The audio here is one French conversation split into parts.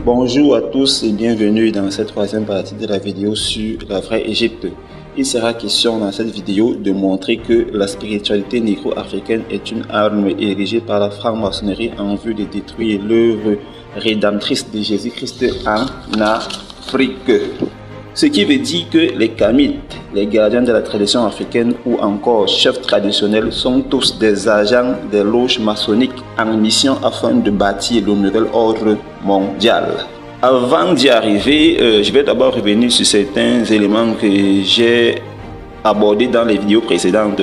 Bonjour à tous et bienvenue dans cette troisième partie de la vidéo sur la vraie Égypte. Il sera question dans cette vidéo de montrer que la spiritualité négro-africaine est une arme érigée par la franc-maçonnerie en vue de détruire l'œuvre rédemptrice de Jésus-Christ en Afrique. Ce qui veut dire que les Kamites, les gardiens de la tradition africaine ou encore chefs traditionnels sont tous des agents des loges maçonniques en mission afin de bâtir le nouvel ordre mondial. Avant d'y arriver, je vais d'abord revenir sur certains éléments que j'ai abordés dans les vidéos précédentes.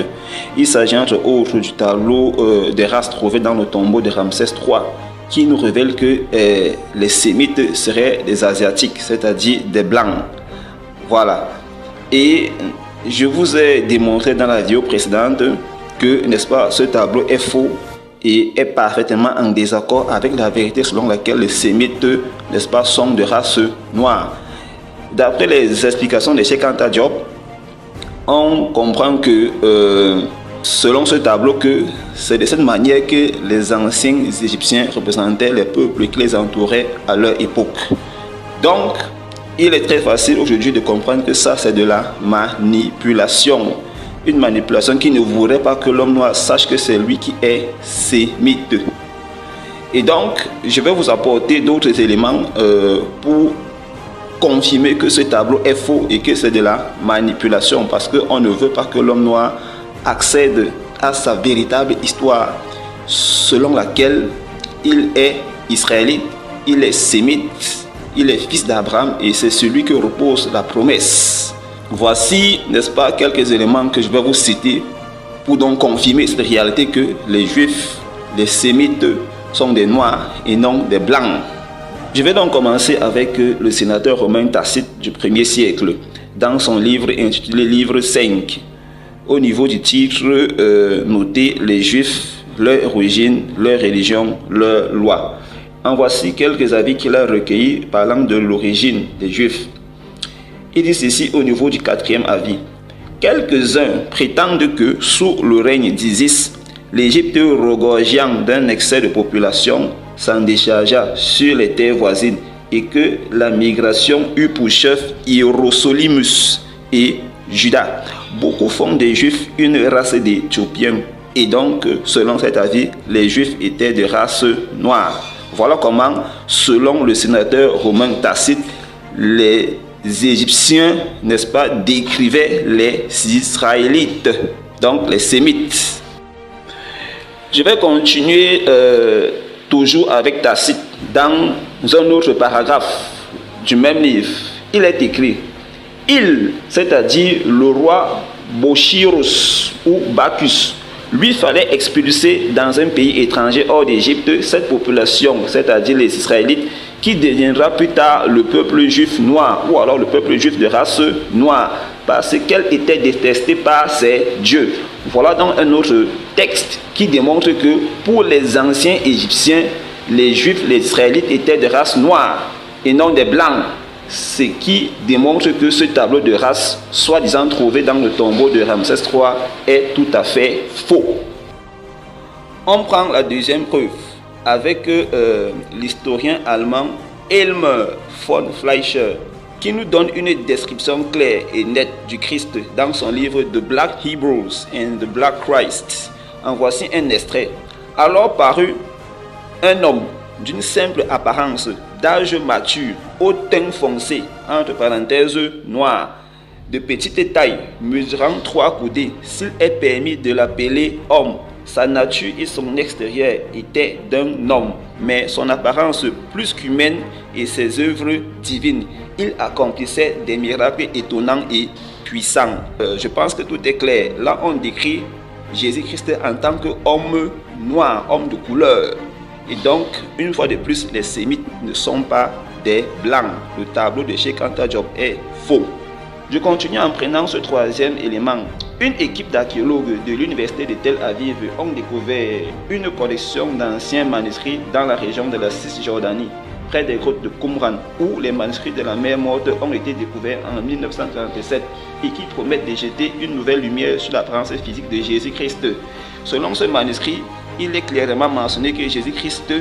Il s'agit entre autres du tableau des races trouvées dans le tombeau de Ramsès III qui nous révèle que les Sémites seraient des Asiatiques, c'est-à-dire des Blancs. Voilà. Et je vous ai démontré dans la vidéo précédente que, n'est-ce pas, ce tableau est faux et est parfaitement en désaccord avec la vérité selon laquelle les Sémites, n'est-ce pas, sont de race noire. D'après les explications de Cheikh Anta Diop, on comprend que, selon ce tableau, que c'est de cette manière que les anciens Égyptiens représentaient les peuples qui les entouraient à leur époque. Donc, il est très facile aujourd'hui de comprendre que ça, c'est de la manipulation. Une manipulation qui ne voudrait pas que l'homme noir sache que c'est lui qui est sémite. Et donc, je vais vous apporter d'autres éléments pour confirmer que ce tableau est faux et que c'est de la manipulation. Parce qu'on ne veut pas que l'homme noir accède à sa véritable histoire, selon laquelle il est israélite, il est sémite. Il est fils d'Abraham et c'est celui que repose la promesse. Voici, n'est-ce pas, quelques éléments que je vais vous citer pour donc confirmer cette réalité que les Juifs, les Sémites sont des Noirs et non des Blancs. Je vais donc commencer avec le sénateur romain Tacite du 1er siècle, dans son livre intitulé Livre 5. Au niveau du titre noté les Juifs, leur origine, leur religion, leur loi. En voici quelques avis qu'il a recueillis parlant de l'origine des Juifs. Il dit ceci au niveau du 4e avis. Quelques-uns prétendent que sous le règne d'Isis, l'Égypte regorgeant d'un excès de population s'en déchargea sur les terres voisines et que la migration eut pour chef Hierosonymus et Juda. Beaucoup font des Juifs une race d'Éthiopiens et donc, selon cet avis, les Juifs étaient de race noire. Voilà comment, selon le sénateur romain Tacite, les Égyptiens, n'est-ce pas, décrivaient les Israélites, donc les Sémites. Je vais continuer toujours avec Tacite. Dans un autre paragraphe du même livre, il est écrit « Il, c'est-à-dire le roi Bochirus ou Bacchus, lui fallait expulser dans un pays étranger hors d'Égypte cette population, c'est-à-dire les Israélites, qui deviendra plus tard le peuple juif noir, ou alors le peuple juif de race noire, parce qu'elle était détestée par ses dieux. » Voilà donc un autre texte qui démontre que pour les anciens Égyptiens, les Juifs, les Israélites étaient de race noire et non des Blancs. Ce qui démontre que ce tableau de race, soi-disant trouvé dans le tombeau de Ramsès III, est tout à fait faux. On prend la deuxième preuve avec l'historien allemand Elmer von Fleischer, qui nous donne une description claire et nette du Christ dans son livre The Black Hebrews and the Black Christ. En voici un extrait. Alors parut un homme d'une simple apparence, d'âge mature, au teint foncé, entre parenthèses noir, de petite taille, mesurant 3 coudées, s'il est permis de l'appeler homme. Sa nature et son extérieur étaient d'un homme, mais son apparence plus qu'humaine et ses œuvres divines. Il accomplissait des miracles étonnants et puissants. Je pense que tout est clair. Là, on décrit Jésus-Christ en tant qu'homme noir, homme de couleur. Et donc, une fois de plus, les Sémites ne sont pas des Blancs. Le tableau de Cheikh Anta Diop est faux. Je continue en prenant ce troisième élément. Une équipe d'archéologues de l'université de Tel Aviv ont découvert une collection d'anciens manuscrits dans la région de la Cisjordanie, près des grottes de Qumran, où les manuscrits de la mer Morte ont été découverts en 1937 et qui promettent de jeter une nouvelle lumière sur l'apparence physique de Jésus-Christ. Selon ce manuscrit, il est clairement mentionné que Jésus-Christ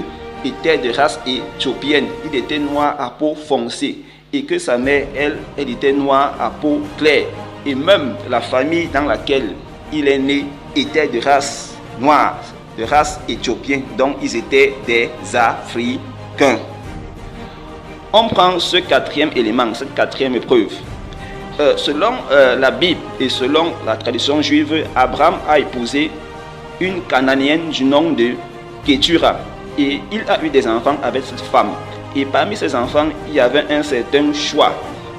était de race éthiopienne. Il était noir à peau foncée. Et que sa mère, elle était noire à peau claire. Et même la famille dans laquelle il est né était de race noire, de race éthiopienne. Donc ils étaient des Africains. On prend ce quatrième élément, cette quatrième preuve. Selon la Bible et selon la tradition juive, Abraham a épousé une Cananéenne du nom de Kétura. Et il a eu des enfants avec cette femme. Et parmi ces enfants, il y avait un certain choix.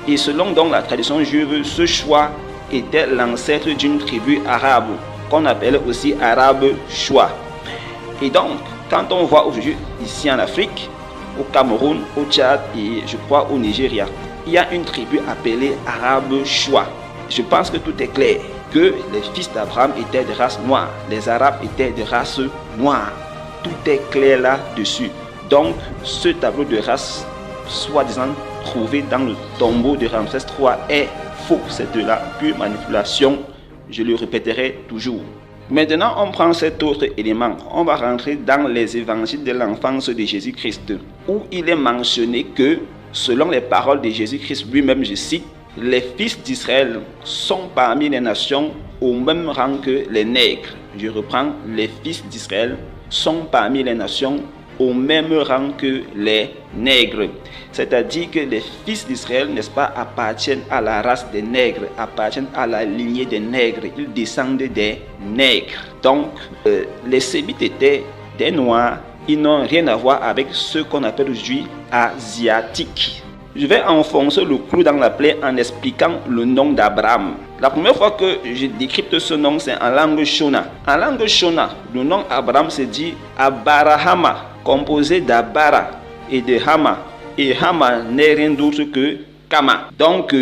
Et selon donc la tradition juive, ce choix était l'ancêtre d'une tribu arabe, qu'on appelle aussi arabe choix. Et donc, quand on voit aujourd'hui ici en Afrique, au Cameroun, au Tchad et je crois au Nigeria, il y a une tribu appelée arabe choix. Je pense que tout est clair, que les fils d'Abraham étaient de race noire, les arabes étaient de race noire. Tout est clair là-dessus. Donc, ce tableau de race, soi-disant trouvé dans le tombeau de Ramsès III, est faux. C'est de la pure manipulation. Je le répéterai toujours. Maintenant, on prend cet autre élément. On va rentrer dans les évangiles de l'enfance de Jésus-Christ, où il est mentionné que, selon les paroles de Jésus-Christ lui-même, je cite, « Les fils d'Israël sont parmi les nations au même rang que les nègres. » Je reprends, « Les fils d'Israël sont parmi les nations au même rang que les nègres. » C'est-à-dire que les fils d'Israël, n'est-ce pas, appartiennent à la race des nègres, appartiennent à la lignée des nègres, ils descendent des nègres. Donc, les Sémites étaient des Noirs, ils n'ont rien à voir avec ce qu'on appelle aujourd'hui asiatiques. Je vais enfoncer le clou dans la plaie en expliquant le nom d'Abraham. La première fois que je décrypte ce nom, c'est en langue Shona. En langue Shona, le nom Abraham se dit Abarahama, composé d'Abara et de Hama. Et Hama n'est rien d'autre que Kama. Donc,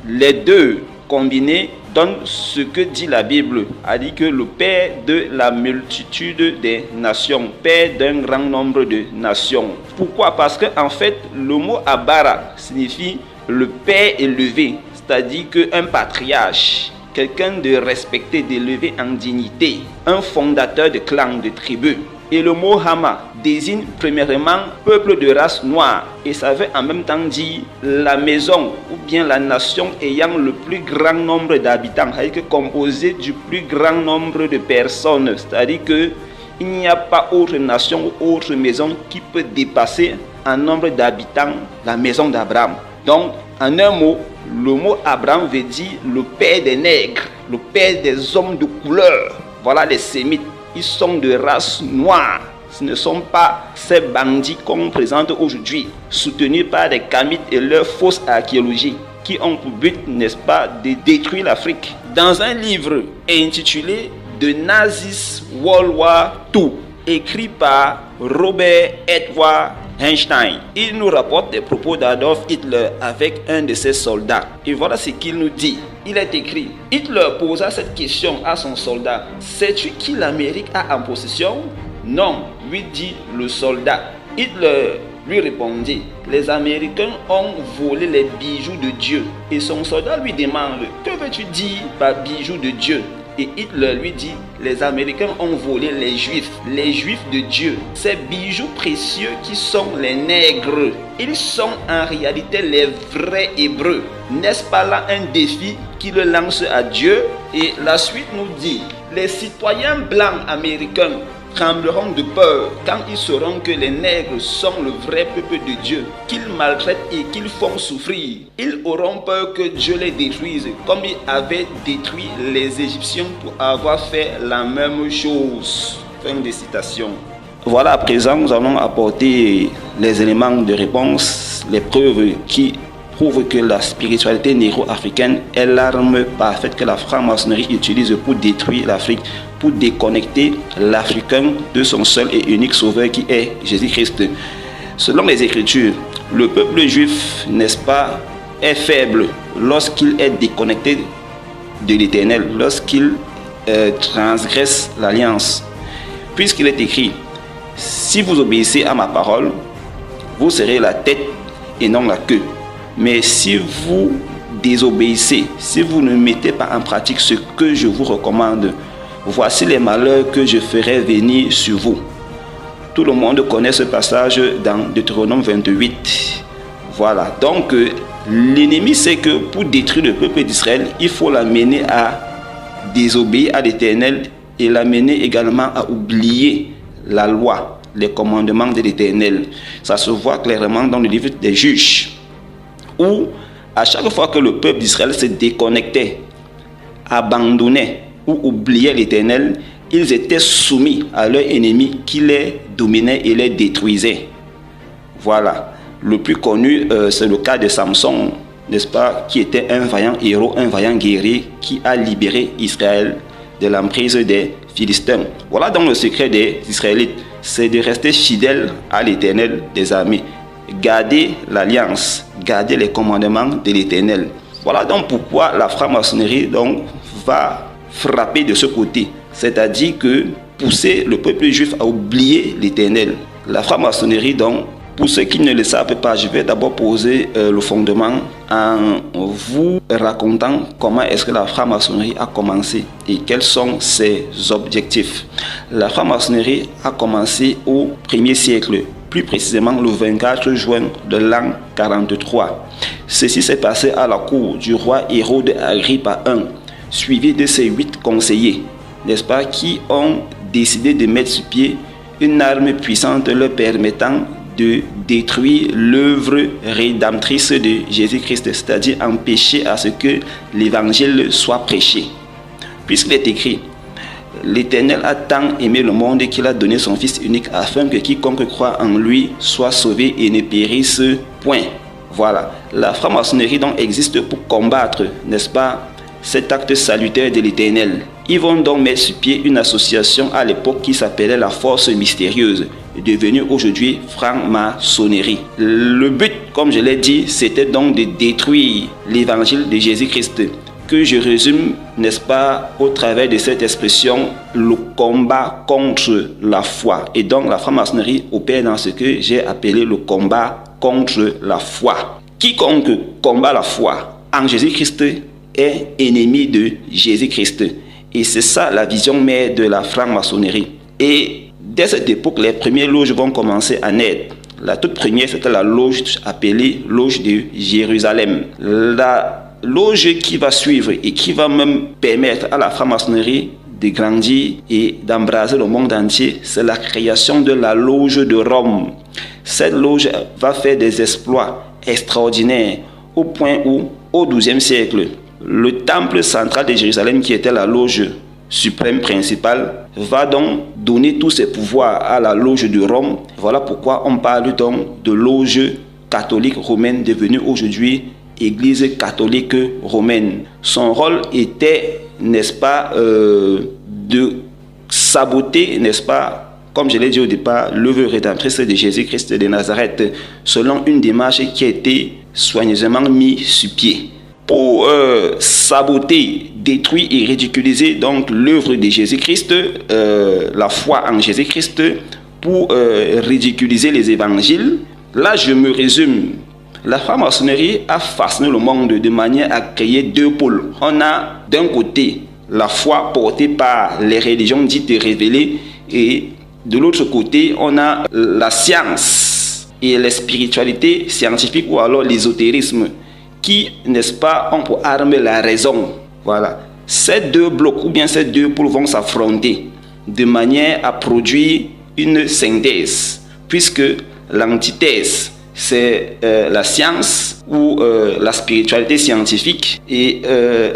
les deux combinés donnent ce que dit la Bible. Elle dit que le père de la multitude des nations, père d'un grand nombre de nations. Pourquoi? Parce que en fait, le mot Abara signifie le père élevé, c'est-à-dire qu'un patriarche, quelqu'un de respecté, d'élevé en dignité, un fondateur de clan, de tribu. Et le mot Hama désigne premièrement peuple de race noire et ça veut en même temps dire la maison ou bien la nation ayant le plus grand nombre d'habitants, c'est-à-dire composé du plus grand nombre de personnes, c'est-à-dire que il n'y a pas autre nation ou autre maison qui peut dépasser en nombre d'habitants la maison d'Abraham. Donc, en un mot, le mot Abraham veut dire le père des nègres, le père des hommes de couleur. Voilà les Sémites. Ils sont de race noire. Ce ne sont pas ces bandits qu'on présente aujourd'hui, soutenus par des Kamites et leur fausse archéologie, qui ont pour but, n'est-ce pas, de détruire l'Afrique. Dans un livre intitulé The Nazis World War II, écrit par Robert Edward Einstein, il nous rapporte des propos d'Adolf Hitler avec un de ses soldats. Et voilà ce qu'il nous dit. Il est écrit, Hitler posa cette question à son soldat. Sais-tu qui l'Amérique a en possession? Non, lui dit le soldat. Hitler lui répondit, les Américains ont volé les bijoux de Dieu. Et son soldat lui demande, que veux-tu dire par bijoux de Dieu? Et Hitler lui dit, les Américains ont volé les Juifs de Dieu. Ces bijoux précieux qui sont les nègres, ils sont en réalité les vrais Hébreux. N'est-ce pas là un défi qu'il lance à Dieu? Et la suite nous dit, les citoyens blancs américains trembleront de peur quand ils sauront que les nègres sont le vrai peuple de Dieu, qu'ils maltraitent et qu'ils font souffrir. Ils auront peur que Dieu les détruise, comme il avait détruit les Égyptiens pour avoir fait la même chose. Fin de citation. Voilà, à présent, nous allons apporter les éléments de réponse, les preuves qui prouvent que la spiritualité négro-africaine est l'arme parfaite que la franc-maçonnerie utilise pour détruire l'Afrique, pour déconnecter l'Africain de son seul et unique sauveur qui est Jésus-Christ. Selon les Écritures, le peuple juif, n'est-ce pas, est faible lorsqu'il est déconnecté de l'Éternel, lorsqu'il transgresse l'alliance. Puisqu'il est écrit, si vous obéissez à ma parole, vous serez la tête et non la queue. Mais si vous désobéissez, si vous ne mettez pas en pratique ce que je vous recommande, voici les malheurs que je ferai venir sur vous. Tout le monde connaît ce passage dans Deutéronome 28. Voilà, donc l'ennemi sait que pour détruire le peuple d'Israël, il faut l'amener à désobéir à l'Éternel et l'amener également à oublier la loi, les commandements de l'Éternel. Ça se voit clairement dans le livre des Juges, où à chaque fois que le peuple d'Israël se déconnectait, abandonnait ou oubliait l'Éternel, ils étaient soumis à leur ennemi qui les dominait et les détruisait. Voilà. Le plus connu, c'est le cas de Samson, n'est-ce pas, qui était un vaillant héros, un vaillant guerrier qui a libéré Israël de l'emprise des Philistins. Voilà donc le secret des Israélites, c'est de rester fidèles à l'Éternel des armées, garder l'alliance, garder les commandements de l'Éternel. Voilà donc pourquoi la franc-maçonnerie donc va frapper de ce côté, c'est-à-dire que pousser le peuple juif à oublier l'Éternel. La franc-maçonnerie donc, pour ceux qui ne le savent pas, je vais d'abord poser le fondement en vous racontant comment est-ce que la franc-maçonnerie a commencé et quels sont ses objectifs. La franc-maçonnerie a commencé au 1er siècle, plus précisément le 24 juin de l'an 43. Ceci s'est passé à la cour du roi Hérode Agrippa I, suivi de ses 8 conseillers, n'est-ce pas, qui ont décidé de mettre sur pied une arme puissante leur permettant de détruire l'œuvre rédemptrice de Jésus-Christ, c'est-à-dire empêcher à ce que l'évangile soit prêché. Puisqu'il est écrit, l'Éternel a tant aimé le monde qu'il a donné son Fils unique afin que quiconque croit en lui soit sauvé et ne périsse point. Voilà, la franc-maçonnerie donc existe pour combattre, n'est-ce pas, cet acte salutaire de l'Éternel. Ils vont donc mettre sur pied une association à l'époque qui s'appelait la Force Mystérieuse, devenue aujourd'hui franc-maçonnerie. Le but, comme je l'ai dit, c'était donc de détruire l'évangile de Jésus-Christ, que je résume, n'est-ce pas, au travers de cette expression, le combat contre la foi. Et donc la franc-maçonnerie opère dans ce que j'ai appelé le combat contre la foi. Quiconque combat la foi en Jésus-Christ est ennemi de Jésus-Christ. Et c'est ça la vision mère de la franc-maçonnerie. Et dès cette époque, les premières loges vont commencer à naître. La toute première, c'était la loge appelée loge de Jérusalem. La loge qui va suivre et qui va même permettre à la franc-maçonnerie de grandir et d'embraser le monde entier, c'est la création de la loge de Rome. Cette loge va faire des exploits extraordinaires au point où, au XIIe siècle, le temple central de Jérusalem, qui était la loge suprême principale, va donc donner tous ses pouvoirs à la loge de Rome. Voilà pourquoi on parle donc de loge catholique romaine devenue aujourd'hui Église catholique romaine. Son rôle était, n'est-ce pas, de saboter, n'est-ce pas, comme je l'ai dit au départ, l'œuvre rédemptrice de Jésus-Christ de Nazareth, selon une démarche qui a été soigneusement mise sur pied. Pour saboter, détruire et ridiculiser donc l'œuvre de Jésus-Christ, la foi en Jésus-Christ, pour ridiculiser les évangiles. Là, je me résume. La franc-maçonnerie a façonné le monde de manière à créer deux pôles. On a d'un côté la foi portée par les religions dites révélées et de l'autre côté, on a la science et la spiritualité scientifique ou alors l'ésotérisme qui, n'est-ce pas, ont pour arme la raison. Voilà. Ces deux blocs ou bien ces deux pôles vont s'affronter de manière à produire une synthèse, puisque l'antithèse, c'est la science ou la spiritualité scientifique et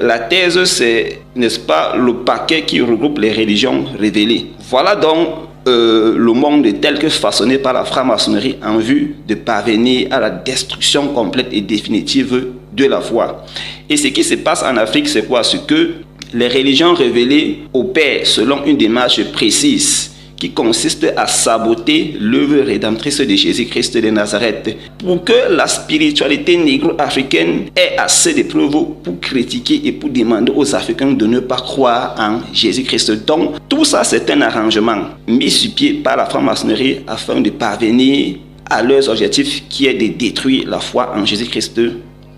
la thèse, c'est, n'est-ce pas, le paquet qui regroupe les religions révélées. Voilà donc le monde tel que façonné par la franc-maçonnerie en vue de parvenir à la destruction complète et définitive de la foi. Et ce qui se passe en Afrique, c'est quoi? C'est que les religions révélées opèrent selon une démarche précise qui consiste à saboter l'œuvre rédemptrice de Jésus-Christ de Nazareth pour que la spiritualité négro-africaine ait assez de preuves pour critiquer et pour demander aux Africains de ne pas croire en Jésus-Christ. Donc, tout ça, c'est un arrangement mis sur pied par la franc-maçonnerie afin de parvenir à leurs objectifs qui est de détruire la foi en Jésus-Christ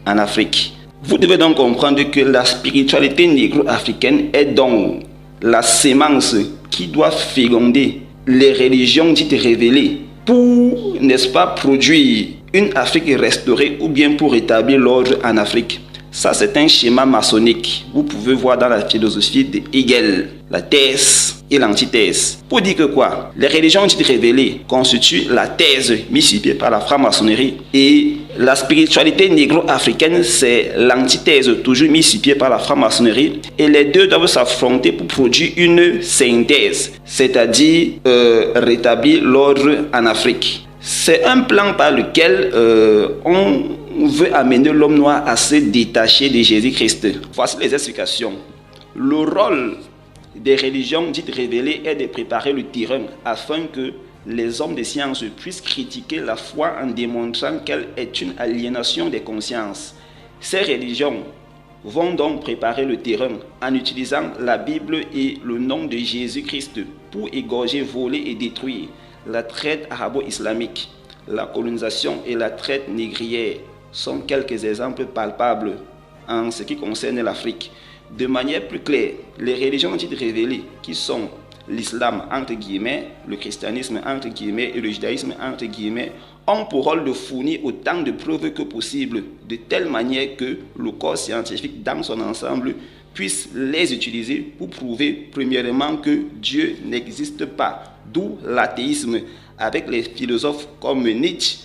en Afrique. Vous devez donc comprendre que la spiritualité négro-africaine est donc la sémence qui doit féconder les religions dites révélées pour, n'est-ce pas, produire une Afrique restaurée ou bien pour établir l'ordre en Afrique. Ça, c'est un schéma maçonnique. Vous pouvez voir dans la philosophie de Hegel, la thèse et l'antithèse. Pour dire que quoi? Les religions dites révélées constituent la thèse mise sur pied par la franc-maçonnerie et la spiritualité négro-africaine, c'est l'antithèse toujours mise sur pied par la franc-maçonnerie et les deux doivent s'affronter pour produire une synthèse, c'est-à-dire rétablir l'ordre en Afrique. C'est un plan par lequel on veut amener l'homme noir à se détacher de Jésus-Christ. Voici les explications. Le rôle des religions dites révélées est de préparer le terrain afin que les hommes de science puissent critiquer la foi en démontrant qu'elle est une aliénation des consciences. Ces religions vont donc préparer le terrain en utilisant la Bible et le nom de Jésus-Christ pour égorger, voler et détruire la traite arabo-islamique. La colonisation et la traite négrière sont quelques exemples palpables en ce qui concerne l'Afrique. De manière plus claire, les religions dites révélées, qui sont l'islam entre guillemets, le christianisme entre guillemets et le judaïsme entre guillemets, ont pour rôle de fournir autant de preuves que possible, de telle manière que le corps scientifique dans son ensemble puisse les utiliser pour prouver premièrement que Dieu n'existe pas, d'où l'athéisme, avec les philosophes comme Nietzsche,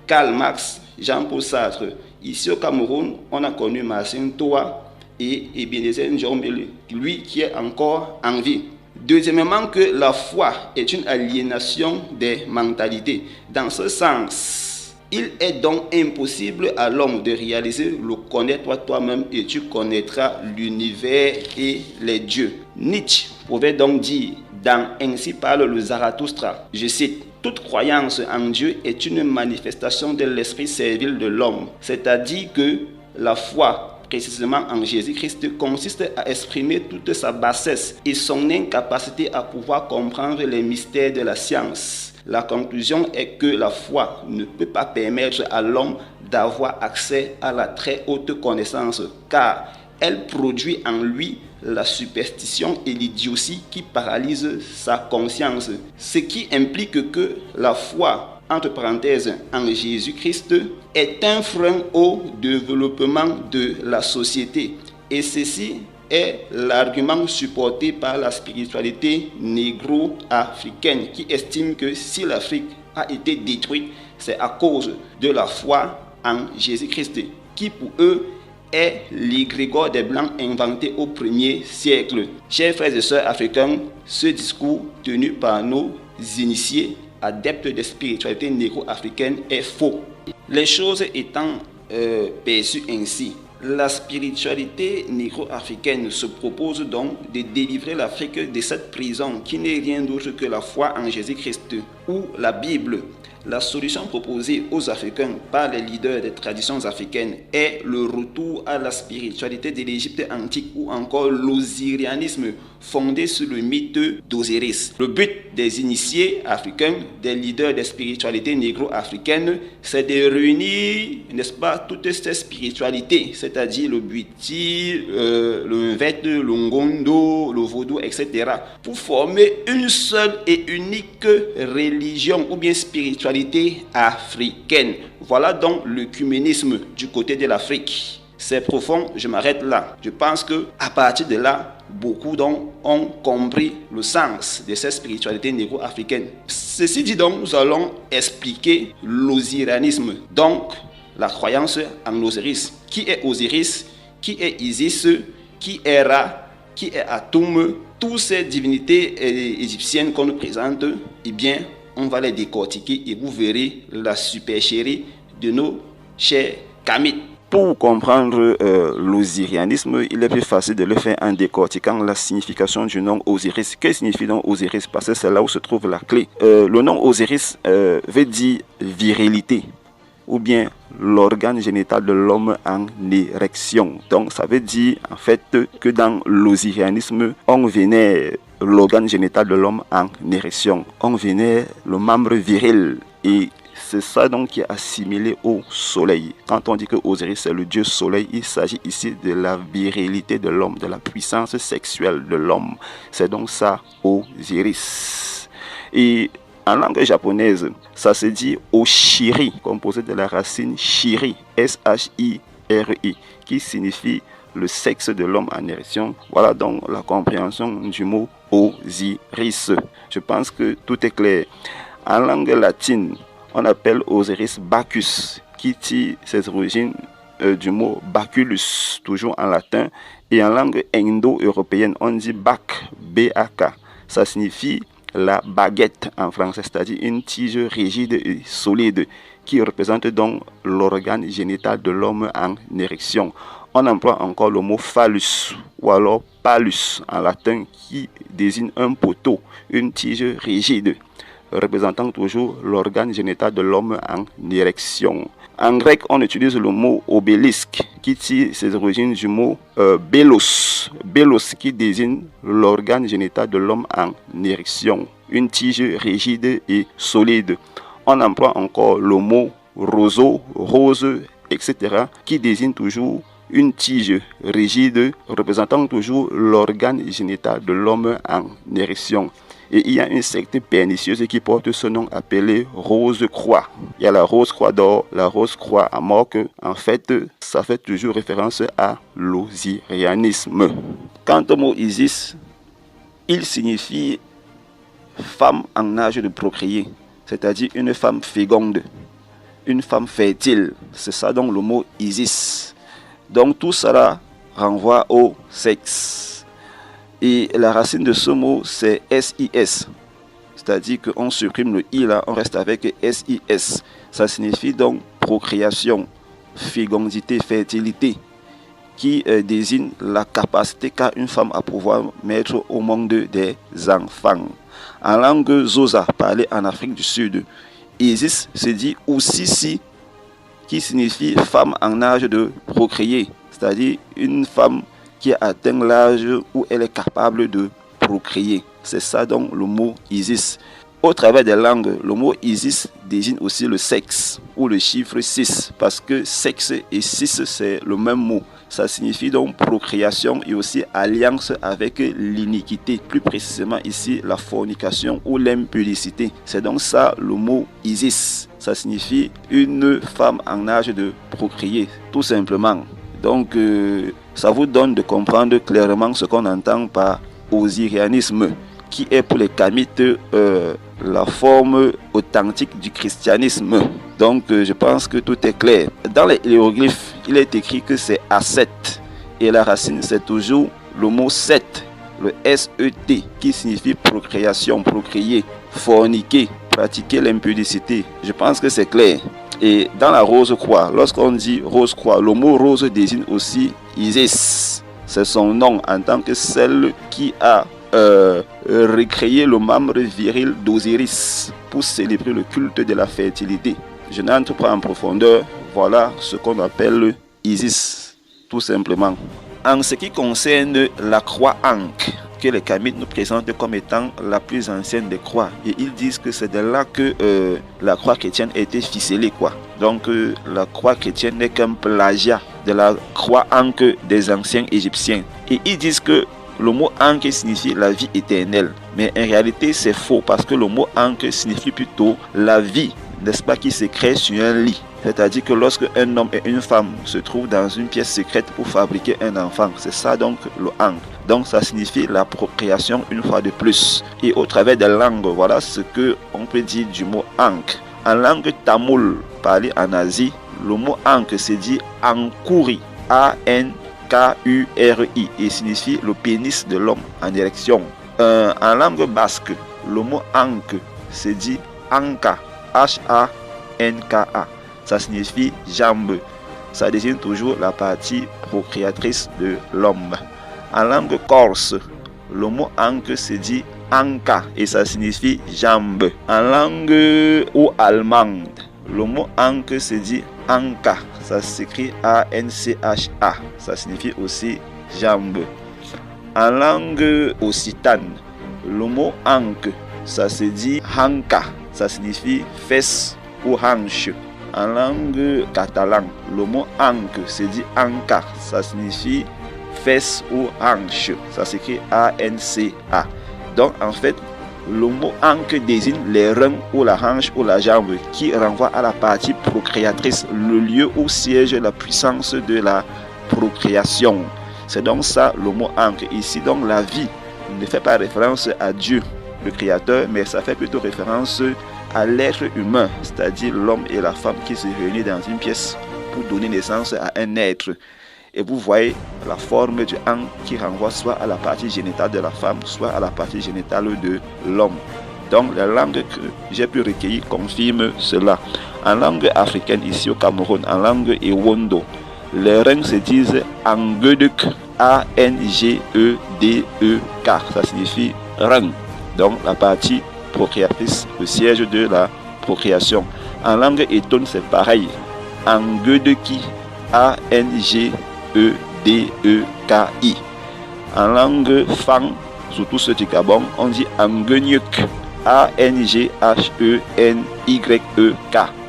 Karl Marx, Jean-Paul Sartre. Ici au Cameroun, on a connu Marcin Toa et Ebenezer Njombele, lui qui est encore en vie. Deuxièmement, que la foi est une aliénation des mentalités. Dans ce sens, il est donc impossible à l'homme de réaliser le connais-toi toi-même et tu connaîtras l'univers et les dieux. Nietzsche pouvait donc dire dans Ainsi parle le Zarathustra, je cite, toute croyance en Dieu est une manifestation de l'esprit servile de l'homme, c'est-à-dire que la foi, précisément en Jésus-Christ, consiste à exprimer toute sa bassesse et son incapacité à pouvoir comprendre les mystères de la science. La conclusion est que la foi ne peut pas permettre à l'homme d'avoir accès à la très haute connaissance, car elle produit en lui la superstition et l'idiotie qui paralysent sa conscience, ce qui implique que la foi, entre parenthèses, en Jésus-Christ, est un frein au développement de la société. Et ceci est l'argument supporté par la spiritualité négro-africaine qui estime que si l'Afrique a été détruite, c'est à cause de la foi en Jésus-Christ, qui pour eux est l'égrégore des Blancs inventé au 1er siècle. Chers frères et sœurs africains, ce discours tenu par nos initiés adeptes de spiritualité négro-africaine est faux. Les choses étant perçues ainsi, la spiritualité négro-africaine se propose donc de délivrer l'Afrique de cette prison qui n'est rien d'autre que la foi en Jésus-Christ ou la Bible. La solution proposée aux Africains par les leaders des traditions africaines est le retour à la spiritualité de l'Égypte antique ou encore l'osirianisme fondé sur le mythe d'Osiris. Le but des initiés africains, des leaders des spiritualités négro-africaines, c'est de réunir, n'est-ce pas, toutes ces spiritualités, c'est-à-dire le Bwiti, le Mvet, le Ngondo, le Vaudou, etc., pour former une seule et unique religion ou bien spiritualité africaine. Voilà donc l'œcuménisme du côté de l'Afrique. C'est profond, je m'arrête là. Je pense que à partir de là, beaucoup donc ont compris le sens de cette spiritualité négro-africaine. Ceci dit donc, nous allons expliquer l'osirianisme, donc la croyance en Osiris. Qui est Osiris? Qui est Isis? Qui est Ra? Qui est Atum? Toutes ces divinités égyptiennes qu'on nous présente, eh bien, on va les décortiquer et vous verrez la supercherie de nos chers Kamites. Pour comprendre l'osirianisme, il est plus facile de le faire en décortiquant la signification du nom Osiris. Que signifie donc Osiris? Parce que c'est là où se trouve la clé. Le nom Osiris veut dire virilité ou bien l'organe génital de l'homme en érection. Donc ça veut dire en fait que dans l'osirianisme, on vénère l'organe génital de l'homme en érection. On vénère le membre viril et c'est ça donc qui est assimilé au soleil. Quand on dit que Osiris c'est le dieu soleil, il s'agit ici de la virilité de l'homme, de la puissance sexuelle de l'homme. C'est donc ça Osiris. Et en langue japonaise, ça se dit oshiri, composé de la racine shiri, S-H-I-R-I, qui signifie le sexe de l'homme en érection. Voilà donc la compréhension du mot Osiris. Je pense que tout est clair. En langue latine, on appelle Osiris Bacchus, qui tire ses origines du mot baculus, toujours en latin. Et en langue indo-européenne, on dit Bac, B-A-K. Ça signifie la baguette en français, c'est-à-dire une tige rigide et solide qui représente donc l'organe génital de l'homme en érection. On emploie encore le mot phallus ou alors palus en latin qui désigne un poteau, une tige rigide représentant toujours l'organe génital de l'homme en érection. En grec, on utilise le mot obélisque qui tire ses origines du mot bélos. Bélos qui désigne l'organe génital de l'homme en érection, une tige rigide et solide. On emploie encore le mot roseau, rose, etc. qui désigne toujours une tige rigide représentant toujours l'organe génital de l'homme en érection. Et il y a une secte pernicieuse qui porte ce nom appelé Rose-Croix. Il y a la Rose-Croix d'or, la Rose-Croix à Morque. En fait, ça fait toujours référence à l'osirianisme. Quant au mot Isis, il signifie femme en âge de procréer, c'est-à-dire une femme féconde, une femme fertile. C'est ça donc le mot Isis. Donc tout cela renvoie au sexe. Et la racine de ce mot, c'est S-I-S. C'est-à-dire qu'on supprime le I là, on reste avec S-I-S. Ça signifie donc procréation, fécondité, fertilité, qui désigne la capacité qu'a une femme à pouvoir mettre au monde des enfants. En langue Xhosa, parlée en Afrique du Sud, Isis se dit Usisi, qui signifie femme en âge de procréer, c'est-à-dire une femme qui a atteint l'âge où elle est capable de procréer. C'est ça donc le mot Isis. Au travers des langues, le mot Isis désigne aussi le sexe ou le chiffre 6 parce que sexe et 6 c'est le même mot. Ça signifie donc procréation et aussi alliance avec l'iniquité. Plus précisément ici, la fornication ou l'impudicité. C'est donc ça le mot Isis. Ça signifie une femme en âge de procréer, tout simplement. Donc, ça vous donne de comprendre clairement ce qu'on entend par osirianisme, qui est pour les kamites la forme authentique du christianisme. Donc, je pense que tout est clair. Dans les hiéroglyphes, il est écrit que c'est Aset. Et la racine, c'est toujours le mot Set, le S-E-T, qui signifie procréation, procréer, forniquer, pratiquer l'impudicité. Je pense que c'est clair. Et dans la Rose-Croix, lorsqu'on dit Rose-Croix, le mot rose désigne aussi Isis. C'est son nom en tant que celle qui a recréé le membre viril d'Osiris pour célébrer le culte de la fertilité. Je n'entre pas en profondeur. Voilà ce qu'on appelle Isis, tout simplement. En ce qui concerne la croix Ankh, que les Kamites nous présentent comme étant la plus ancienne des croix. Et ils disent que c'est de là que la croix chrétienne a été ficelée, quoi. Donc la croix chrétienne n'est qu'un plagiat de la croix Ankh des anciens Égyptiens. Et ils disent que le mot Ankh signifie la vie éternelle. Mais en réalité, c'est faux parce que le mot Ankh signifie plutôt la vie, n'est-ce pas, qui se crée sur un lit. C'est-à-dire que lorsque un homme et une femme se trouvent dans une pièce secrète pour fabriquer un enfant, c'est ça donc le Ankh. Donc ça signifie la procréation une fois de plus. Et au travers des langues, voilà ce qu'on peut dire du mot Ankh. En langue tamoul, parlée en Asie, le mot Ankh se dit Ankuri, A-N-K-U-R-I, et signifie le pénis de l'homme en érection. En langue basque, le mot Ankh se dit Anka, H-A-N-K-A. Ça signifie jambe. Ça désigne toujours la partie procréatrice de l'homme. En langue corse, le mot Ankh se dit Anka et ça signifie jambe. En langue ou allemande, le mot Ankh se dit Anka. Ça s'écrit A-N-C-H-A. Ça signifie aussi jambe. En langue occitane, le mot Ankh, ça se dit Hanka. Ça signifie fesse ou hanche. En langue catalane, le mot Ankh se dit Anka. Ça signifie fesse ou hanche. Ça s'écrit A-N-C-A. Donc en fait, Le mot ankh désigne les reins ou la hanche ou la jambe qui renvoie à la partie procréatrice, le lieu où siège la puissance de la procréation. C'est donc ça le mot ankh. Ici donc la vie ne fait pas référence à Dieu, le Créateur, mais ça fait plutôt référence à l'être humain, c'est-à-dire l'homme et la femme qui se réunissent dans une pièce pour donner naissance à un être. Et vous voyez la forme du ankh qui renvoie soit à la partie génitale de la femme, soit à la partie génitale de l'homme. Donc la langue que j'ai pu recueillir confirme cela. En langue africaine, ici au Cameroun, en langue Ewondo, les reins se disent Angedek, A-N-G-E-D-E-K. Ça signifie rein. Donc la partie procréatrice, le siège de la procréation. En langue Eton, c'est pareil. Angedeki, A-N-G-E-D-E-K-I. En langue Fang, surtout ceux du Gabon, on dit Angenyuk, A-N-G-H-E-N-Y-E-K.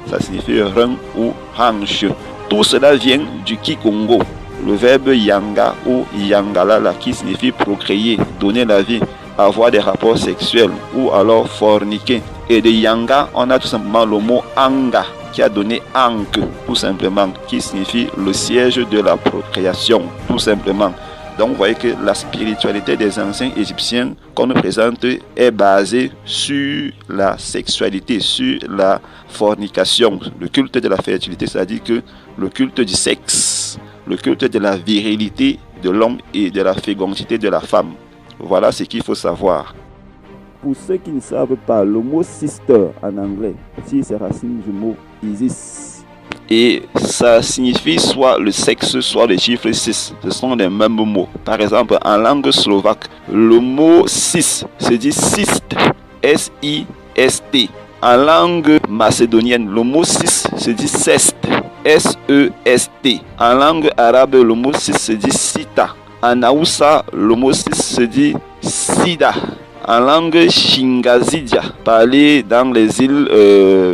Ça signifie rein ou hanche. Tout cela vient du Kikongo, le verbe yanga ou yangalala qui signifie procréer, donner la vie, avoir des rapports sexuels ou alors forniquer. Et de yanga, on a tout simplement le mot anga qui a donné ankh, tout simplement, qui signifie le siège de la procréation, tout simplement. Donc vous voyez que la spiritualité des anciens Égyptiens qu'on nous présente est basée sur la sexualité, sur la fornication, le culte de la fertilité, c'est-à-dire que le culte du sexe, le culte de la virilité de l'homme et de la fécondité de la femme. Voilà ce qu'il faut savoir. Pour ceux qui ne savent pas, le mot sister en anglais tire ses racines du mot Isis. Et ça signifie soit le sexe, soit le chiffre 6. Ce sont les mêmes mots. Par exemple, en langue slovaque, le mot cis se dit sist, S-I-S-T. En langue macédonienne, le mot cis se dit sest, S-E-S-T. En langue arabe, le mot cis se dit sita. En Haoussa, le mot cis se dit sida. En langue Shingazidia, parlé dans les îles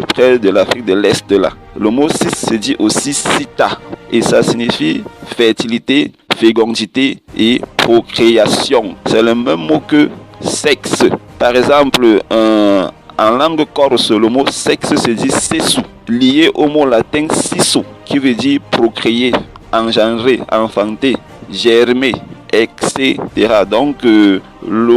près de l'Afrique de l'Est là. Le mot cis se dit aussi sita et ça signifie fertilité, fécondité et procréation. C'est le même mot que sexe. Par exemple, en langue corse, le mot sexe se dit sesu, lié au mot latin siso, qui veut dire procréer, engendrer, enfanter, germer, etc. Donc le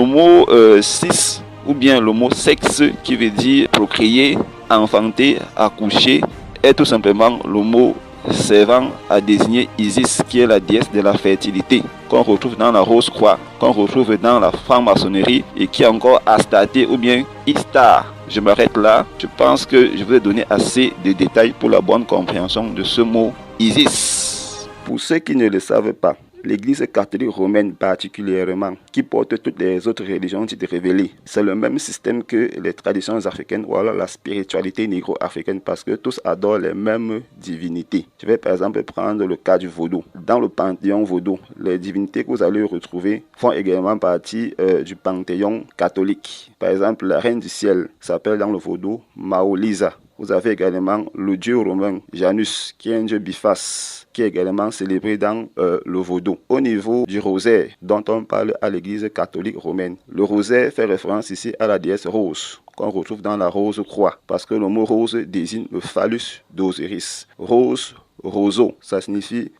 mot cis ou bien le mot sexe qui veut dire procréer, enfanter, accoucher est tout simplement le mot servant à désigner Isis qui est la déesse de la fertilité qu'on retrouve dans la Rose-Croix, qu'on retrouve dans la franc-maçonnerie et qui est encore Astarté ou bien Istar. Je m'arrête là, je pense que je vous ai donné assez de détails pour la bonne compréhension de ce mot Isis. Pour ceux qui ne le savent pas, l'Église catholique romaine particulièrement, qui porte toutes les autres religions dites révélées, c'est le même système que les traditions africaines ou alors la spiritualité négro-africaine parce que tous adorent les mêmes divinités. Je vais par exemple prendre le cas du vaudou. Dans le panthéon vaudou, les divinités que vous allez retrouver font également partie du panthéon catholique. Par exemple, la reine du ciel s'appelle dans le vaudou Maolisa. Vous avez également le dieu romain Janus, qui est un dieu biface, qui est également célébré dans le vaudou. Au niveau du rosaire, dont on parle à l'église catholique romaine, le rosaire fait référence ici à la déesse Rose, qu'on retrouve dans la Rose-Croix, parce que le mot rose désigne le phallus d'Osiris. Rose, roseau, ça signifie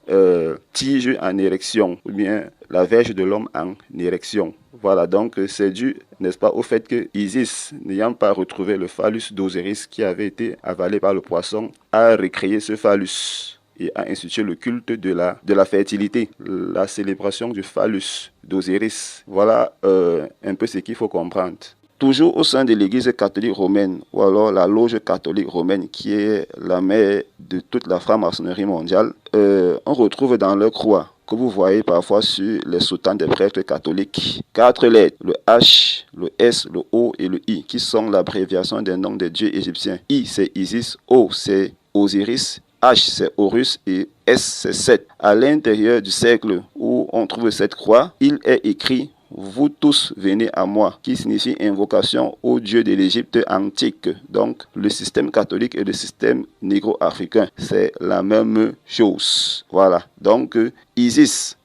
tige en érection, ou bien la verge de l'homme en érection. Voilà, donc c'est dû, n'est-ce pas, au fait que Isis, n'ayant pas retrouvé le phallus d'Osiris qui avait été avalé par le poisson, a recréé ce phallus et a institué le culte de la fertilité, la célébration du phallus d'Osiris. Voilà un peu ce qu'il faut comprendre. Toujours au sein de l'église catholique romaine, ou alors la loge catholique romaine, qui est la mère de toute la franc-maçonnerie mondiale, on retrouve dans leur croix, que vous voyez parfois sur les soutanes des prêtres catholiques, 4 lettres, le H, le S, le O et le I, qui sont l'abréviation des noms des dieux égyptiens. I, c'est Isis, O, c'est Osiris, H, c'est Horus et S, c'est Seth. À l'intérieur du cercle où on trouve cette croix, il est écrit « Vous tous venez à moi », qui signifie invocation au dieu de l'Égypte antique. Donc, le système catholique et le système négro-africain, c'est la même chose. Voilà. Donc, Isis,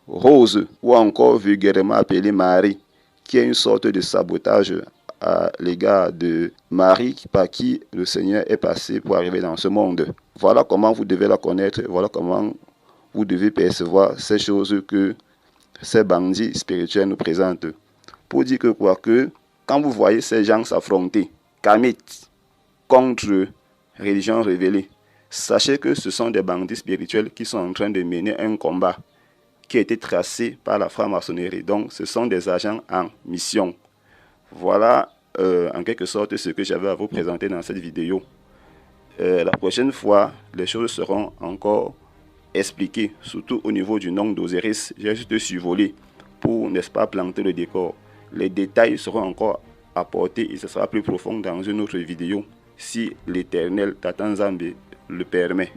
Rose, ou encore vulgairement appelée Marie, qui est une sorte de sabotage à l'égard de Marie par qui le Seigneur est passé pour arriver dans ce monde. Voilà comment vous devez la connaître, voilà comment vous devez percevoir ces choses que ces bandits spirituels nous présentent. Pour dire que quoi que, quand vous voyez ces gens s'affronter, Kamites, contre religion révélée, sachez que ce sont des bandits spirituels qui sont en train de mener un combat qui a été tracé par la franc-maçonnerie. Donc, ce sont des agents en mission. Voilà en quelque sorte ce que j'avais à vous présenter dans cette vidéo. La prochaine fois, les choses seront encore expliquées, surtout au niveau du nom d'Osiris. J'ai juste survolé pour, n'est-ce pas, planter le décor. Les détails seront encore apportés et ce sera plus profond dans une autre vidéo, si l'Éternel Tata Nzambe le permet.